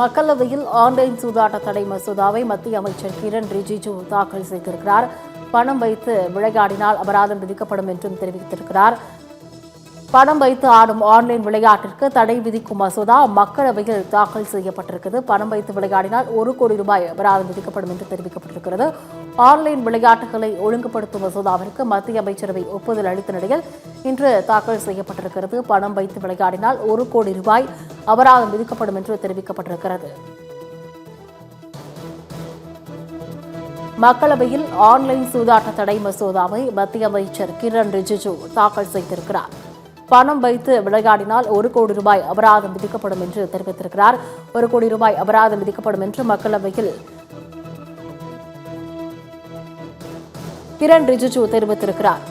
மக்களவையில் ஆன்லைன் சூதாட்ட தடை மசோதாவை மத்திய அமைச்சர் கிரண் ரிஜிஜு தாக்கல் செய்திருக்கிறார். பணம் வைத்து விளையாடினால் அபராதம் விதிக்கப்படும் என்றும் தெரிவித்திருக்கிறார். பணம் வைத்து ஆடும் ஆன்லைன் விளையாட்டிற்கு தடை விதிக்கும் மசோதா மக்களவையில் தாக்கல் செய்யப்பட்டிருக்கிறது. பணம் வைத்து விளையாடினால் ₹1 கோடி அபராதம் விதிக்கப்படும் என்று தெரிவிக்கப்பட்டிருக்கிறது. ஆன்லைன் விளையாட்டுகளை ஒழுங்குபடுத்தும் மசோதாவிற்கு மத்திய அமைச்சரவை ஒப்புதல் அளித்த நிலையில் இன்று தாக்கல் செய்யப்பட்டிருக்கிறது. பணம் வைத்து விளையாடினால் ₹1 கோடி அபராதம் விதிக்கப்படும் என்று தெரிவிக்கப்பட்டிருக்கிறது. மக்களவையில் ஆன்லைன் சூதாட்ட தடை மசோதாவை மத்திய அமைச்சர் கிரண் ரிஜிஜு தாக்கல் செய்திருக்கிறார். பணம் வைத்து விளையாடினால் ₹1 கோடி அபராதம் விதிக்கப்படும் என்று தெரிவித்திருக்கிறார். ₹1 கோடி அபராதம் விதிக்கப்படும் என்று மக்களவையில் கிரண் ரிஜிஜு தெரிவித்திருக்கிறார்.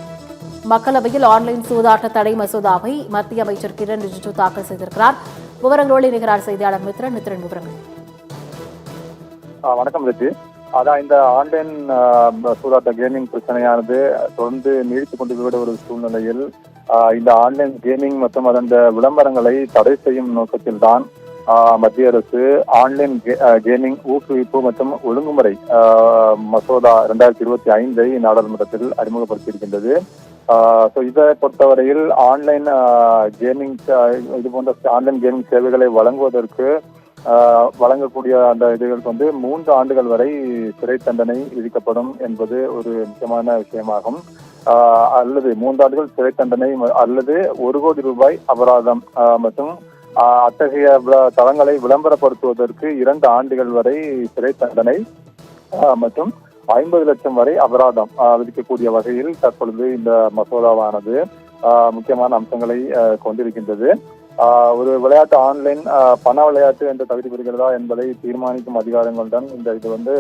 மக்களவையில் ஆன்லைன் சூதாட்ட தடை மசோதாவை மத்திய அமைச்சர் கிரண் ரிஜிஜு தாக்கல் செய்திருக்கிறார். விவரங்களோடு இணைகிறார் செய்தியாளர் மித்ரன். விவரங்கள். வணக்கம் ரிஜி. அதான் இந்த ஆன்லைன் சூதாட்ட கேமிங் பிரச்சனையானது தொடர்ந்து நீடித்துக் கொண்டு விட ஒரு சூழ்நிலையில் இந்த ஆன்லைன் கேமிங் மற்றும் அதன் விளம்பரங்களை தடை செய்யும் நோக்கத்தில் தான் மத்திய அரசு ஆன்லைன் கேமிங் ஊக்குவிப்பு மற்றும் ஒழுங்குமுறை மசோதா 2025 நாடாளுமன்றத்தில் அறிமுகப்படுத்தியிருக்கின்றது. இதை பொறுத்தவரையில் ஆன்லைன் கேமிங் இது போன்ற ஆன்லைன் கேமிங் சேவைகளை வழங்கக்கூடிய அந்த இதுகளுக்கு 3 ஆண்டுகள் வரை சிறை தண்டனை விதிக்கப்படும் என்பது ஒரு முக்கியமான விஷயமாகும். அல்லது 3 ஆண்டுகள் சிறை தண்டனை அல்லது ₹1 கோடி அபராதம் மற்றும் அத்தகைய தளங்களை விளம்பரப்படுத்துவதற்கு 2 ஆண்டுகள் வரை சிறை தண்டனை மற்றும் 50 லட்சம் வரை அபராதம் விதிக்கக்கூடிய வகையில் தற்பொழுது இந்த மசோதாவானது முக்கியமான அம்சங்களை கொண்டிருக்கின்றது. ஒரு விளையாட்டு ஆன்லைன் பண விளையாட்டு என்ற தகுதி பெறுகிறதா என்பதை தீர்மானிக்கும் அதிகாரங்களுடன் இது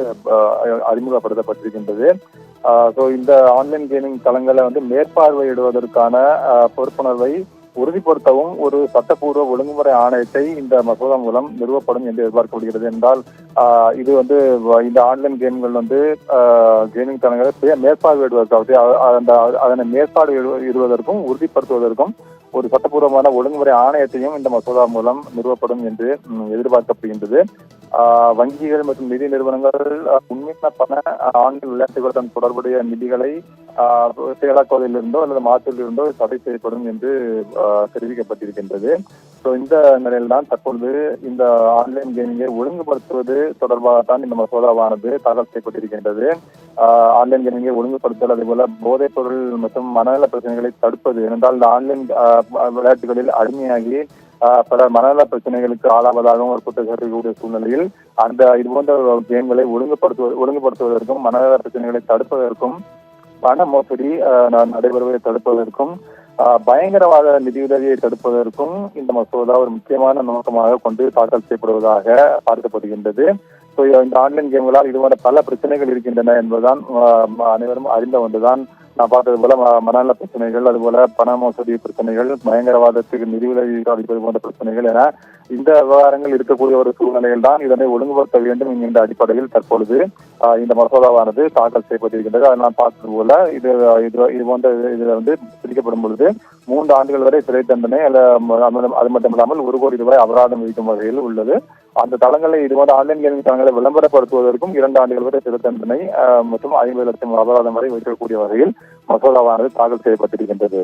அறிமுகப்படுத்தப்பட்டிருக்கின்றது. இந்த ஆன்லைன் கேமிங் தளங்களை மேற்பார்வையிடுவதற்கான பொறுப்புணர்வை உறுதிப்படுத்தவும் ஒரு சட்டப்பூர்வ ஒழுங்குமுறை ஆணையத்தை இந்த மசோதா மூலம் நிறுவப்படும் என்று எதிர்பார்க்கப்படுகிறது. என்றால் இது இந்த ஆன்லைன் கேம்கள் கேமிங் தளங்களை மேற்பார்வையிடுவதற்காக அதனை மேற்பார்வையிடுவதற்கும் உறுதிப்படுத்துவதற்கும் ஒரு சட்டப்பூர்வமான ஒழுங்குமுறை ஆணையத்தையும் இந்த மசோதா மூலம் நிறுவப்படும் என்று எதிர்பார்க்கப்படுகின்றது. வங்கிகள் மற்றும் நிதி நிறுவனங்கள் உண்மையான பண ஆன்லைன் விளையாட்டுகளுடன் தொடர்புடைய நிதிகளை செயலாக்குவதிலிருந்தோ அல்லது மாற்றுவதிலிருந்தோ தடை செய்யப்படும் என்று தெரிவிக்கப்பட்டிருக்கின்றது. இந்த நிலையில் தான் தற்பொழுது இந்த ஆன்லைன் கேமிங்கை ஒழுங்குபடுத்துவது தொடர்பாகத்தான் இந்த மசோதாவானது தாக்கல் செய்யப்பட்டிருக்கின்றது. ஆன்லைன் கேமிங்கை ஒழுங்குபடுத்துதல், அதே போல போதைப் பொருள் மற்றும் மனநல பிரச்சனைகளை தடுப்பது. என்றால் இந்த ஆன்லைன் விளையாட்டுகளில் அடிமையாகி பல மனநல பிரச்சனைகளுக்கு ஆளாவதாகவும் ஒரு குற்றச்சாட்டுக்கூடிய சூழ்நிலையில் இது போன்ற கேம்களை ஒழுங்குபடுத்துவதற்கும் மனநல பிரச்சனைகளை தடுப்பதற்கும் பண மோசடி நடைபெறுவதை தடுப்பதற்கும் பயங்கரவாத நிதியுதவியை தடுப்பதற்கும் இந்த மசோதா ஒரு முக்கியமான நோக்கமாக கொண்டு தாக்கல் செய்யப்படுவதாக பார்க்கப்படுகின்றது. இந்த ஆன்லைன் கேம்களால் இதுபோன்ற பல பிரச்சனைகள் இருக்கின்றன என்பதுதான் அனைவரும் அறிந்த ஒன்றுதான். நான் பார்த்தது போல மனநல பிரச்சனைகள், அதுபோல பண மோசடி பிரச்சனைகள், பயங்கரவாதத்துக்கு நிதியுதவி அளிப்பது போன்ற பிரச்சனைகள் என இந்த விவகாரங்கள் இருக்கக்கூடிய ஒரு சூழ்நிலையில் தான் இதனை ஒழுங்குபடுத்த வேண்டும் என்கின்ற அடிப்படையில் தற்பொழுது இந்த மசோதாவானது தாக்கல் செய்யப்பட்டிருக்கின்றது. அதை நான் பார்த்தது போல இது போன்ற இதுல பிடிக்கப்படும் பொழுது 3 ஆண்டுகள் வரை சிறை தண்டனை அது மட்டுமில்லாமல் ₹1 கோடி அபராதம் விதிக்கும் வகையில் உள்ளது. அந்த தளங்களை இதுபோன்ற ஆன்லைன் கேமிங் தளங்களை விளம்பரப்படுத்துவதற்கும் 2 ஆண்டுகள் வரை சிறை தண்டனை மற்றும் 50 லட்சம் அபராதம் வரை வைக்கக்கூடிய வகையில் மசோதாவானது தாக்கல் செய்யப்பட்டிருக்கின்றது.